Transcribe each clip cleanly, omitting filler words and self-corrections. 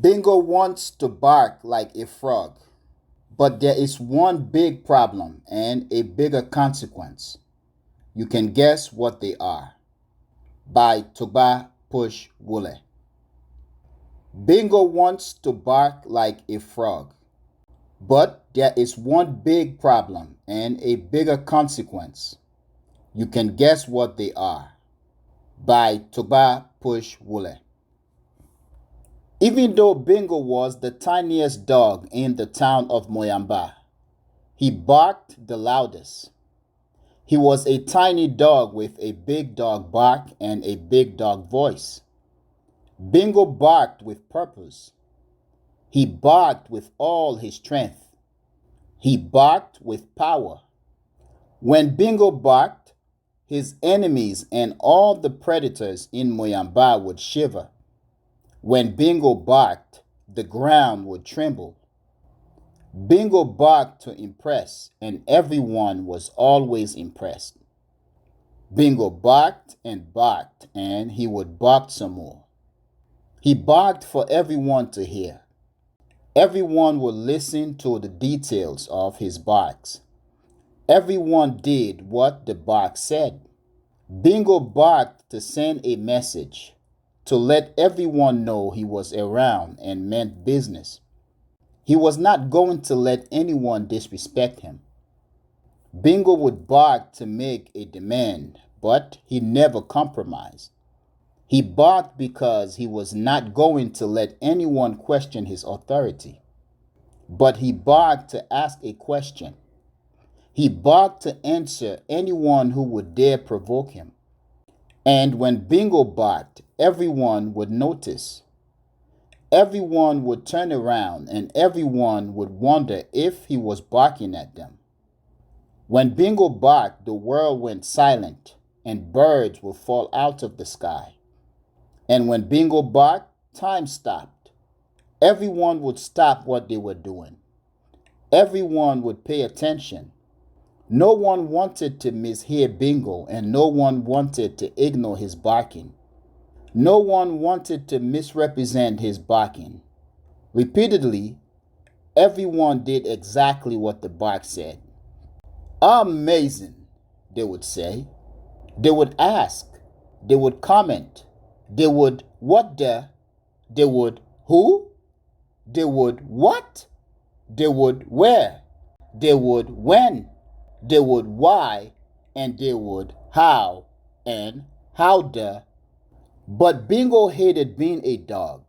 Bingo wants to bark like a frog, but there is one big problem and a bigger consequence. You can guess what they are. By Togba Push Wleh. Bingo wants to bark like a frog, but there is one big problem and a bigger consequence. You can guess what they are. By Togba Push Wleh. Even though Bingo was the tiniest dog in the town of Moyamba, he barked the loudest. He was a tiny dog with a big dog bark and a big dog voice. Bingo barked with purpose. He barked with all his strength. He barked with power. When Bingo barked, his enemies and all the predators in Moyamba would shiver. When Bingo barked, the ground would tremble. Bingo barked to impress, and everyone was always impressed. Bingo barked, and he would bark some more. He barked for everyone to hear. Everyone would listen to the details of his barks. Everyone did what the bark said. Bingo barked to send a message, to let everyone know he was around and meant business. He was not going to let anyone disrespect him. Bingo would bark to make a demand, but he never compromised. He barked because he was not going to let anyone question his authority. But he barked to ask a question. He barked to answer anyone who would dare provoke him. And when Bingo barked, everyone would notice. Everyone would turn around and everyone would wonder if he was barking at them. When Bingo barked, the world went silent and birds would fall out of the sky. And when Bingo barked, time stopped. Everyone would stop what they were doing. Everyone would pay attention. No one wanted to mishear Bingo, and no one wanted to ignore his barking. No one wanted to misrepresent his barking. Repeatedly, everyone did exactly what the bark said. Amazing, they would say. They would ask. They would comment. They would what the? They would who? They would what? They would where? They would when? They would why? And they would how? And how the? But Bingo hated being a dog.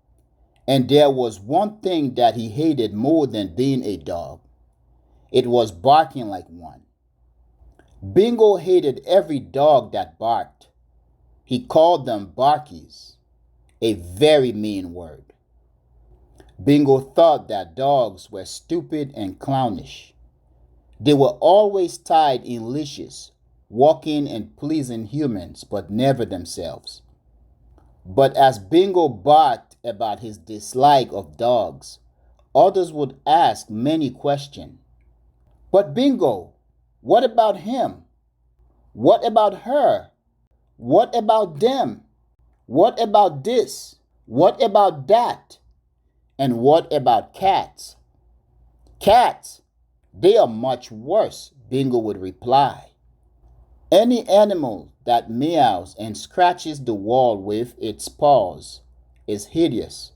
And there was one thing that he hated more than being a dog. It was barking like one. Bingo hated every dog that barked. He called them barkies, a very mean word. Bingo thought that dogs were stupid and clownish. They were always tied in leashes, walking and pleasing humans, but never themselves. But as Bingo barked about his dislike of dogs, others would ask many questions. But Bingo, what about him? What about her? What about them? What about this? What about that? And what about cats? Cats, they are much worse, Bingo would reply. Any animal that meows and scratches the wall with its paws is hideous,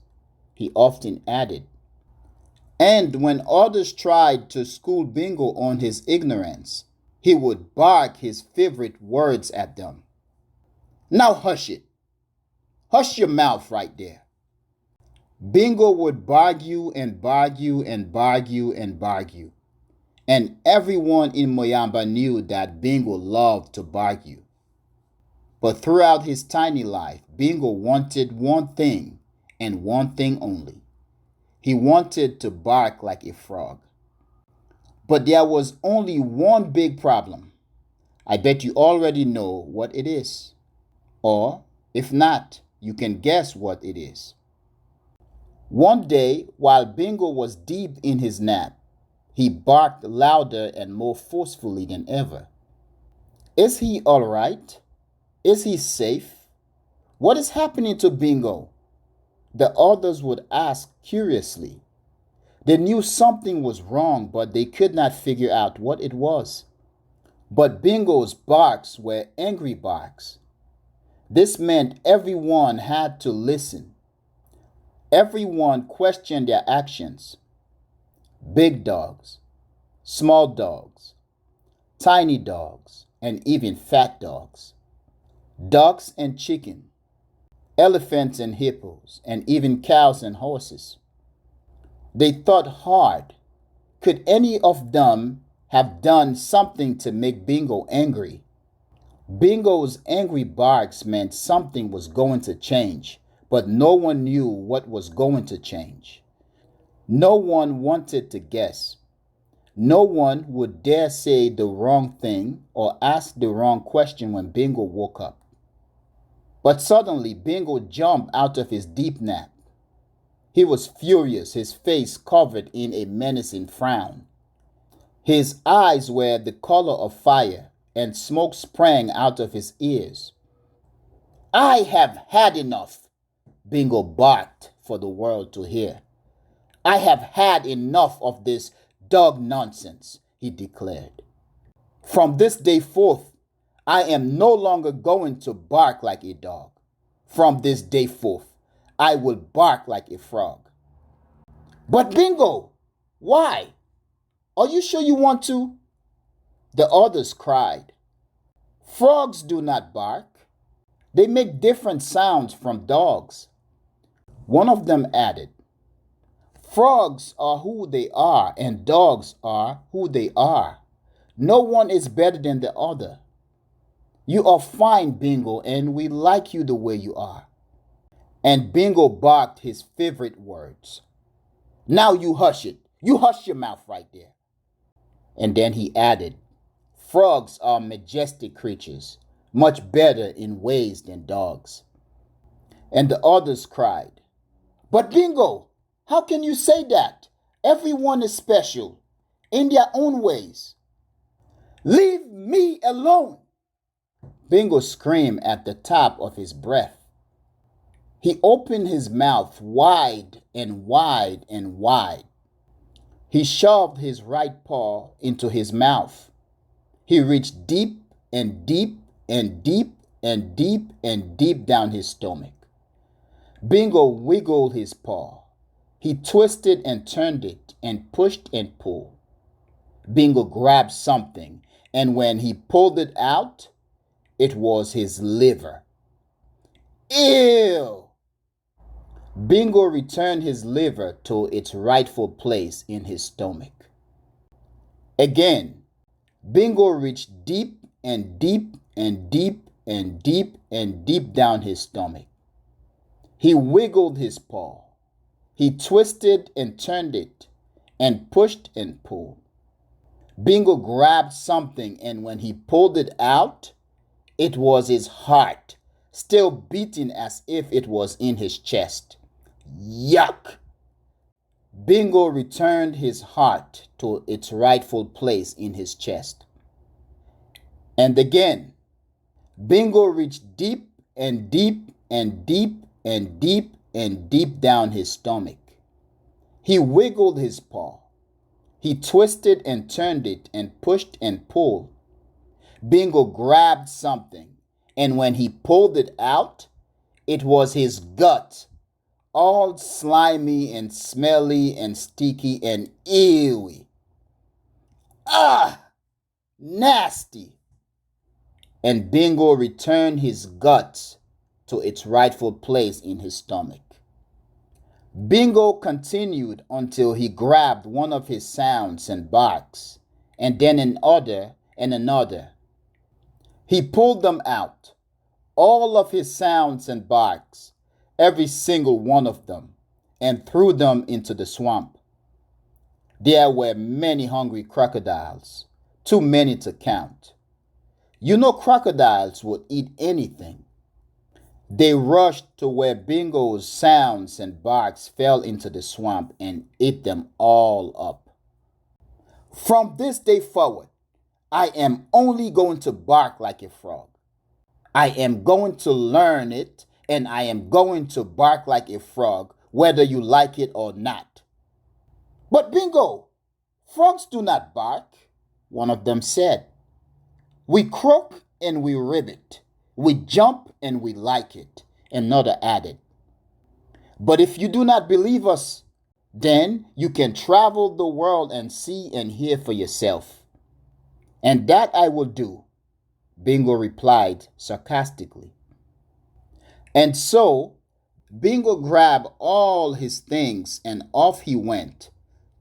he often added. And when others tried to school Bingo on his ignorance, he would bark his favorite words at them. Now hush it. Hush your mouth right there. Bingo would bargue and bargue and bargue and bargue. And everyone in Moyamba knew that Bingo loved to bargue. But throughout his tiny life, Bingo wanted one thing and one thing only. He wanted to bark like a frog. But there was only one big problem. I bet you already know what it is. Or, if not, you can guess what it is. One day, while Bingo was deep in his nap, he barked louder and more forcefully than ever. Is he all right? Is he safe? What is happening to Bingo? The others would ask curiously. They knew something was wrong, but they could not figure out what it was. But Bingo's barks were angry barks. This meant everyone had to listen. Everyone questioned their actions. Big dogs, small dogs, tiny dogs, and even fat dogs. Ducks and chicken, elephants and hippos, and even cows and horses. They thought hard. Could any of them have done something to make Bingo angry? Bingo's angry barks meant something was going to change, but no one knew what was going to change. No one wanted to guess. No one would dare say the wrong thing or ask the wrong question when Bingo woke up. But suddenly, Bingo jumped out of his deep nap. He was furious, his face covered in a menacing frown. His eyes were the color of fire, and smoke sprang out of his ears. "I have had enough," Bingo barked for the world to hear. "I have had enough of this dog nonsense," he declared. "From this day forth, I am no longer going to bark like a dog. From this day forth, I will bark like a frog." "But Bingo, why? Are you sure you want to?" The others cried. "Frogs do not bark. They make different sounds from dogs." One of them added, "Frogs are who they are, and dogs are who they are. No one is better than the other. You are fine, Bingo, and we like you the way you are." And Bingo barked his favorite words. "Now you hush it. You hush your mouth right there." And then he added, "Frogs are majestic creatures, much better in ways than dogs." And the others cried, "But Bingo, how can you say that? Everyone is special in their own ways." "Leave me alone!" Bingo screamed at the top of his breath. He opened his mouth wide and wide and wide. He shoved his right paw into his mouth. He reached deep and deep and deep and deep and deep down his stomach. Bingo wiggled his paw. He twisted and turned it and pushed and pulled. Bingo grabbed something, and when he pulled it out, it was his liver. Ew! Bingo returned his liver to its rightful place in his stomach. Again, Bingo reached deep and deep and deep and deep and deep down his stomach. He wiggled his paw. He twisted and turned it and pushed and pulled. Bingo grabbed something, and when he pulled it out, it was his heart, still beating as if it was in his chest. Yuck! Bingo returned his heart to its rightful place in his chest. And again, Bingo reached deep and deep and deep and deep and deep down his stomach. He wiggled his paw. He twisted and turned it and pushed and pulled. Bingo grabbed something, and when he pulled it out, it was his gut, all slimy and smelly and sticky and ewy. Ah! Nasty! And Bingo returned his guts to its rightful place in his stomach. Bingo continued until he grabbed one of his sounds and barks, and then another and another. He pulled them out, all of his sounds and barks, every single one of them, and threw them into the swamp. There were many hungry crocodiles, too many to count. You know crocodiles would eat anything. They rushed to where Bingo's sounds and barks fell into the swamp and ate them all up. "From this day forward, I am only going to bark like a frog. I am going to learn it, and I am going to bark like a frog, whether you like it or not. But Bingo, frogs do not bark, one of them said. We croak and we ribbit. We jump and we like it, another added. But if you do not believe us, then you can travel the world and see and hear for yourself. And that I will do, Bingo replied sarcastically. And so, Bingo grabbed all his things and off he went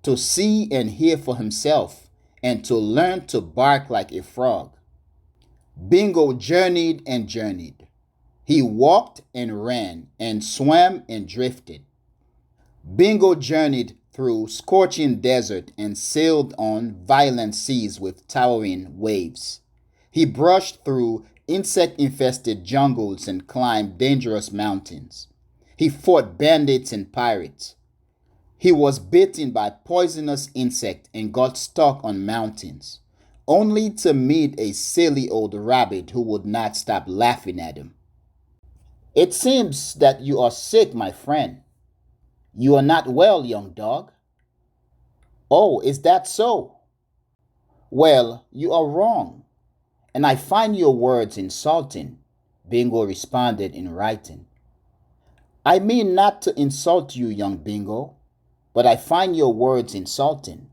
to see and hear for himself and to learn to bark like a frog. Bingo journeyed and journeyed. He walked and ran and swam and drifted. Bingo journeyed through scorching desert and sailed on violent seas with towering waves. He brushed through insect-infested jungles and climbed dangerous mountains. He fought bandits and pirates. He was bitten by poisonous insects and got stuck on mountains, only to meet a silly old rabbit who would not stop laughing at him. It seems that you are sick, my friend. You are not well, young dog. Oh, is that so? Well, you are wrong, and I find your words insulting, Bingo responded in writing. I mean not to insult you, young Bingo, but I find your words insulting.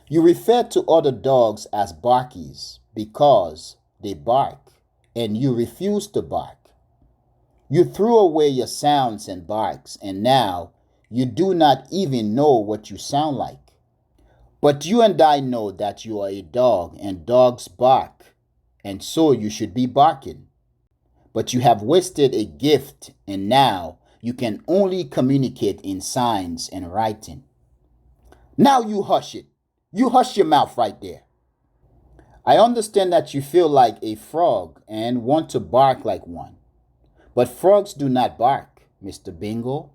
You refer to other dogs as barkies because they bark, and you refuse to bark. You threw away your sounds and barks, and now you do not even know what you sound like. But you and I know that you are a dog, and dogs bark, and so you should be barking. But you have wasted a gift, and now you can only communicate in signs and writing. Now you hush it. You hush your mouth right there. I understand that you feel like a frog and want to bark like one. But frogs do not bark, Mr. Bingo.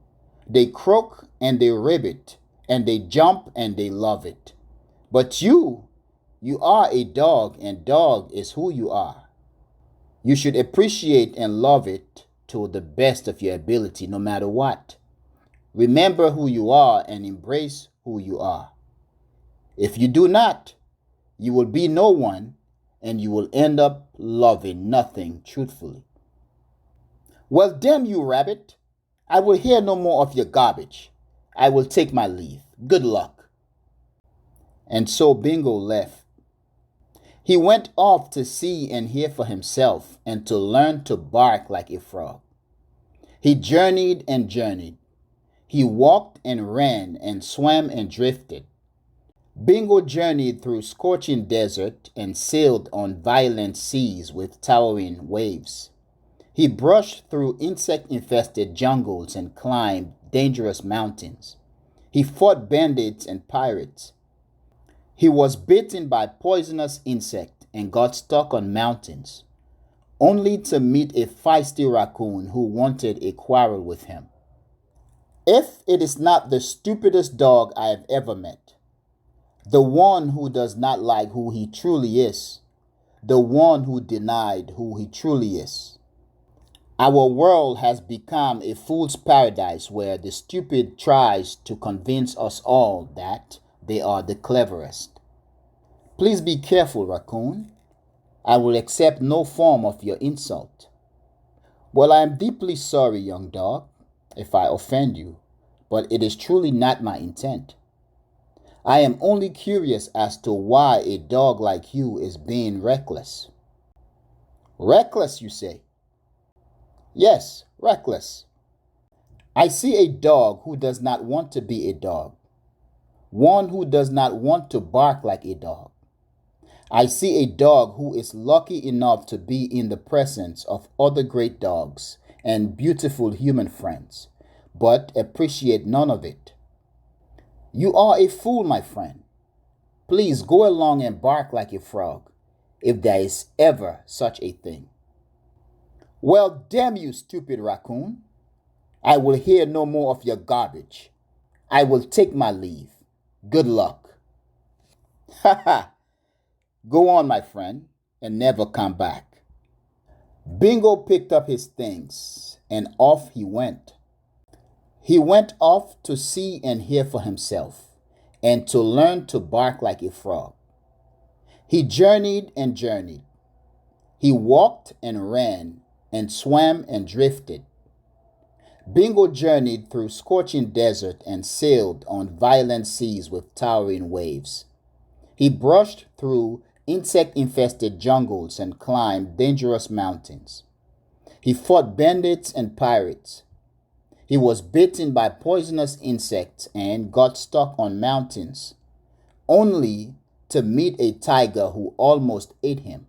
They croak and they ribbit, and they jump and they love it. But you are a dog, and dog is who you are. You should appreciate and love it to the best of your ability, no matter what. Remember who you are and embrace who you are. If you do not, you will be no one, and you will end up loving nothing truthfully. Well, damn you, rabbit. I will hear no more of your garbage. I will take my leave. Good luck. And so Bingo left. He went off to see and hear for himself and to learn to bark like a frog. He journeyed and journeyed. He walked and ran and swam and drifted. Bingo journeyed through scorching desert and sailed on violent seas with towering waves. He brushed through insect-infested jungles and climbed dangerous mountains. He fought bandits and pirates. He was bitten by poisonous insects and got stuck on mountains, only to meet a feisty raccoon who wanted a quarrel with him. If it is not the stupidest dog I have ever met, the one who does not like who he truly is, the one who denied who he truly is. Our world has become a fool's paradise where the stupid tries to convince us all that they are the cleverest. Please be careful, raccoon. I will accept no form of your insult. Well, I am deeply sorry, young dog, if I offend you, but it is truly not my intent. I am only curious as to why a dog like you is being reckless. Reckless, you say? Yes, reckless. I see a dog who does not want to be a dog, one who does not want to bark like a dog. I see a dog who is lucky enough to be in the presence of other great dogs and beautiful human friends, but appreciate none of it. You are a fool, my friend. Please go along and bark like a frog, if there is ever such a thing. Well, damn you, stupid raccoon. I will hear no more of your garbage. I will take my leave. Good luck. Ha ha. Go on, my friend, and never come back. Bingo picked up his things and off he went. He went off to see and hear for himself and to learn to bark like a frog. He journeyed and journeyed. He walked and ran and swam and drifted. Bingo journeyed through scorching desert and sailed on violent seas with towering waves. He brushed through insect-infested jungles and climbed dangerous mountains. He fought bandits and pirates. He was bitten by poisonous insects and got stuck on mountains, only to meet a tiger who almost ate him.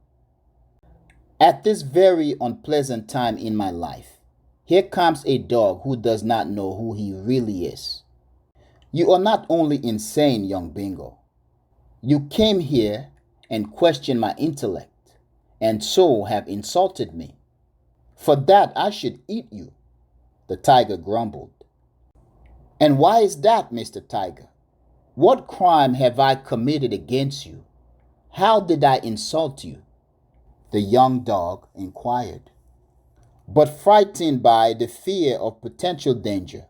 At this very unpleasant time in my life, here comes a dog who does not know who he really is. You are not only insane, young Bingo. You came here and questioned my intellect, and so have insulted me. For that I should eat you, the tiger grumbled. And why is that, Mr. Tiger? What crime have I committed against you? How did I insult you? The young dog inquired. But frightened by the fear of potential danger,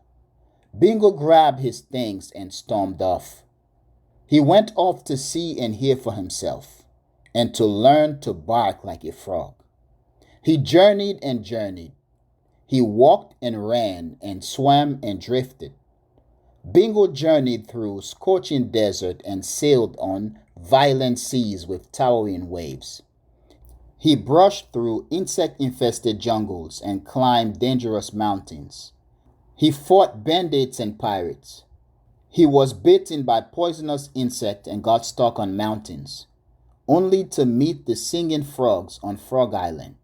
Bingo grabbed his things and stormed off. He went off to see and hear for himself, and to learn to bark like a frog. He journeyed and journeyed. He walked and ran and swam and drifted. Bingo journeyed through scorching desert and sailed on violent seas with towering waves. He brushed through insect-infested jungles and climbed dangerous mountains. He fought bandits and pirates. He was bitten by poisonous insects and got stuck on mountains, only to meet the singing frogs on Frog Island.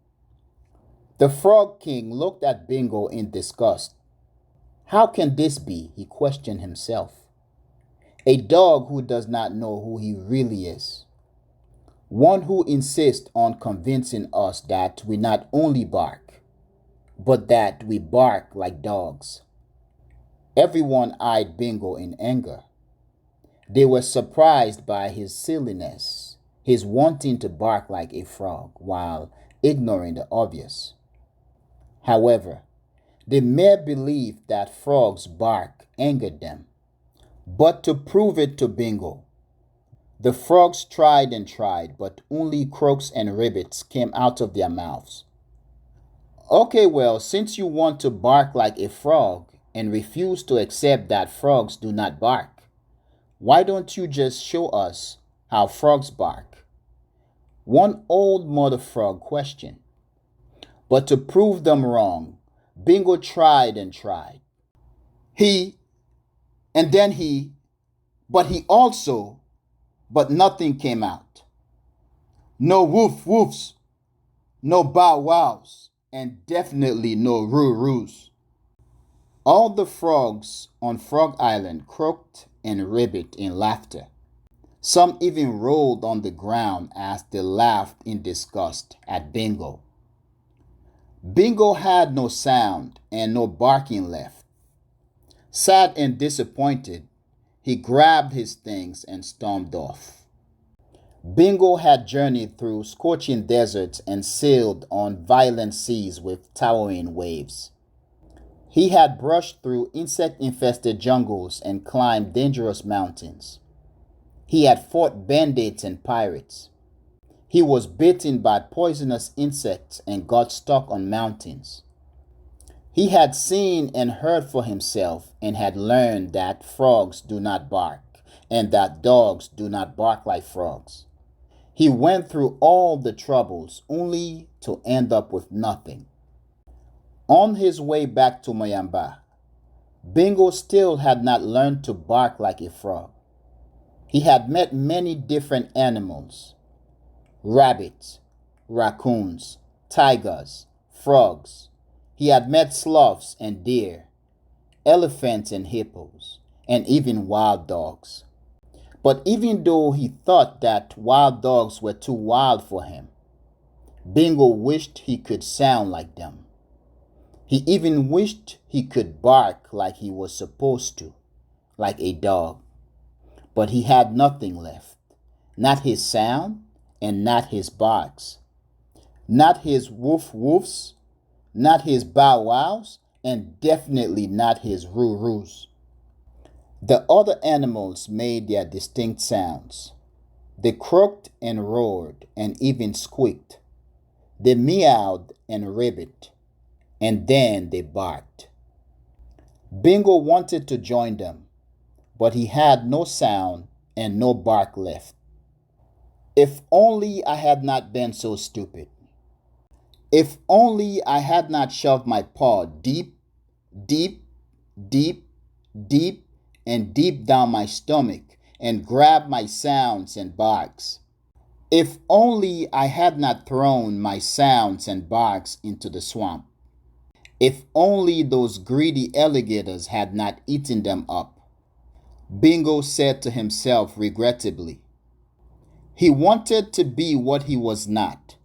The Frog King looked at Bingo in disgust. How can this be? He questioned himself. A dog who does not know who he really is. One who insists on convincing us that we not only bark, but that we bark like dogs. Everyone eyed Bingo in anger. They were surprised by his silliness, his wanting to bark like a frog while ignoring the obvious. However, the mere belief that frogs bark angered them. But to prove it to Bingo, the frogs tried and tried, but only croaks and ribbits came out of their mouths. Okay, well, since you want to bark like a frog and refuse to accept that frogs do not bark, why don't you just show us how frogs bark? One old mother frog questioned. But to prove them wrong, Bingo tried and tried. He, and then he, but he also, but nothing came out. No woof woofs, no bow wows, and definitely no roo roos. All the frogs on Frog Island croaked and ribbit in laughter. Some even rolled on the ground as they laughed in disgust at Bingo. Bingo had no sound and no barking left. Sad and disappointed, he grabbed his things and stormed off. Bingo had journeyed through scorching deserts and sailed on violent seas with towering waves. He had brushed through insect-infested jungles and climbed dangerous mountains. He had fought bandits and pirates. He was bitten by poisonous insects and got stuck on mountains. He had seen and heard for himself and had learned that frogs do not bark and that dogs do not bark like frogs. He went through all the troubles only to end up with nothing. On his way back to Moyamba, Bingo still had not learned to bark like a frog. He had met many different animals: rabbits, raccoons, tigers, frogs. He had met sloths and deer, elephants and hippos, and even wild dogs. But even though he thought that wild dogs were too wild for him, Bingo wished he could sound like them. He even wished he could bark like he was supposed to, like a dog. But he had nothing left, not his sound and not his barks. not his woof woofs, not his bow wows, and definitely not his roo roos. The other animals made their distinct sounds. They croaked and roared and even squeaked. They meowed and ribbit, and then they barked. Bingo wanted to join them, but he had no sound and no bark left. If only I had not been so stupid. If only I had not shoved my paw deep, deep, deep, deep, and deep down my stomach and grabbed my sounds and barks. If only I had not thrown my sounds and barks into the swamp. If only those greedy alligators had not eaten them up. Bingo said to himself regrettably. He wanted to be what he was not,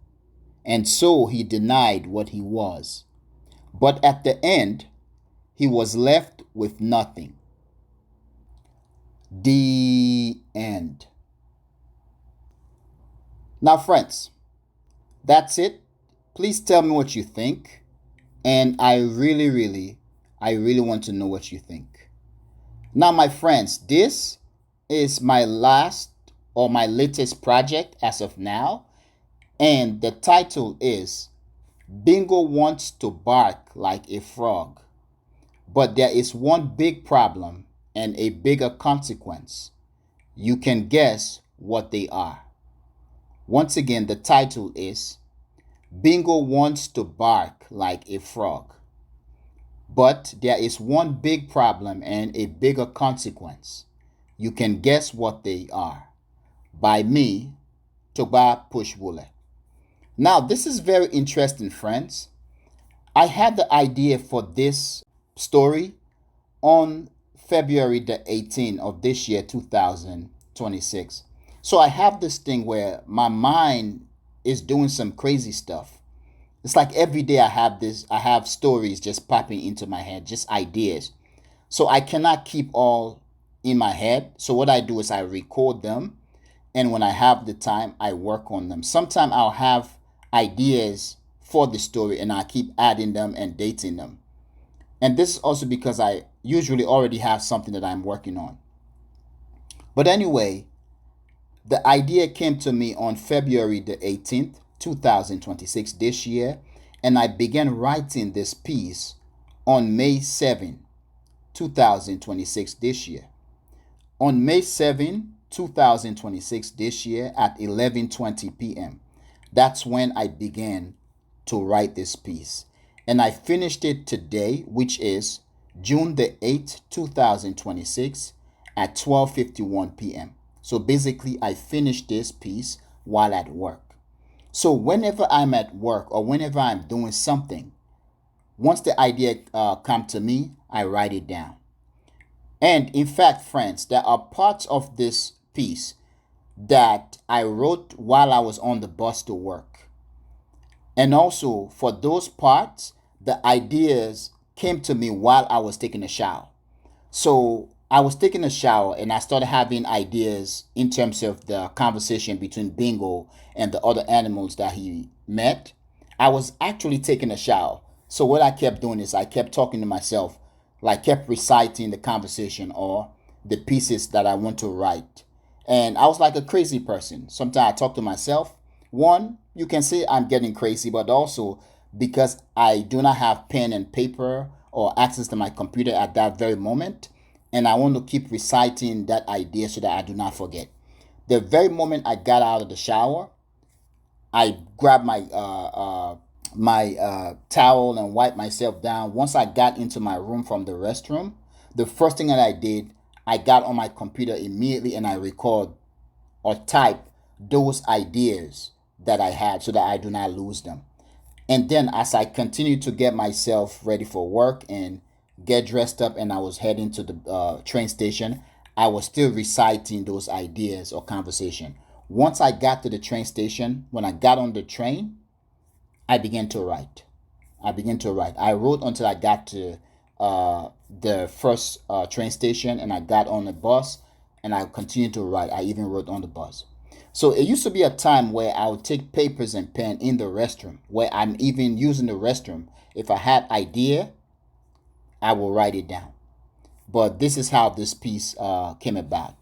and so he denied what he was. But at the end, he was left with nothing. The end. Now, friends, that's it. Please tell me what you think. And I really want to know what you think. Now, my friends, this is my last or my latest project as of now. And the title is Bingo Wants to Bark Like a Frog. But there is one big problem and a bigger consequence. You can guess what they are. Once again, the title is Bingo Wants to Bark Like a Frog. But there is one big problem and a bigger consequence. You can guess what they are. By me, Toba Push Wleh. Now, this is very interesting, friends. I had the idea for this story on February the 18th of this year, 2026. So I have this thing where my mind is doing some crazy stuff. It's like every day I have stories just popping into my head, just ideas. So I cannot keep all in my head. So what I do is I record them. And when I have the time, I work on them. Sometimes I'll have ideas for the story and I keep adding them and dating them. And this is also because I usually already have something that I'm working on. But anyway, the idea came to me on February the 18th, 2026 this year, and I began writing this piece on May 7, 2026 this year. On May 7, 2026 this year at 11:20 p.m. That's when I began to write this piece. And I finished it today, which is June the 8th, 2026 at 12:51 p.m. So basically, I finished this piece while at work. So whenever I'm at work or whenever I'm doing something, once the idea comes to me, I write it down. And in fact, friends, there are parts of this piece that I wrote while I was on the bus to work. And also for those parts, the ideas came to me while I was taking a shower. So I was taking a shower and I started having ideas in terms of the conversation between Bingo and the other animals that he met. I was actually taking a shower. So what I kept doing is I kept talking to myself, like kept reciting the conversation or the pieces that I want to write. And I was like a crazy person. Sometimes I talk to myself. One, you can say I'm getting crazy, but also because I do not have pen and paper or access to my computer at that very moment. And I want to keep reciting that idea so that I do not forget. The very moment I got out of the shower, I grabbed my towel and wiped myself down. Once I got into my room from the restroom, the first thing that I did, I got on my computer immediately and I record or type those ideas that I had so that I do not lose them. And then as I continued to get myself ready for work and get dressed up and I was heading to the train station, I was still reciting those ideas or conversation. Once I got to the train station, when I got on the train, I began to write. I wrote until I got to the first train station and I got on the bus and I continued to write. I even wrote on the bus. So it used to be a time where I would take papers and pen in the restroom, where I'm even using the restroom. If I had idea, I will write it down. But this is how this piece came about.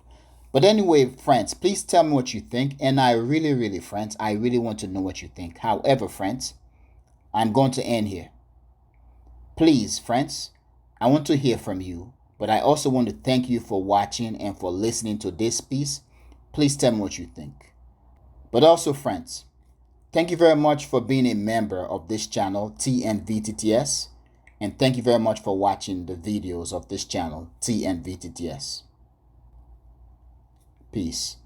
But anyway, friends, please tell me what you think. And I really, friends, I really want to know what you think. However, friends, I'm going to end here. Please, friends, I want to hear from you. But I also want to thank you for watching and for listening to this piece. Please tell me what you think. But also, friends, thank you very much for being a member of this channel, TNVTTS. And thank you very much for watching the videos of this channel, TNVTTS. Peace.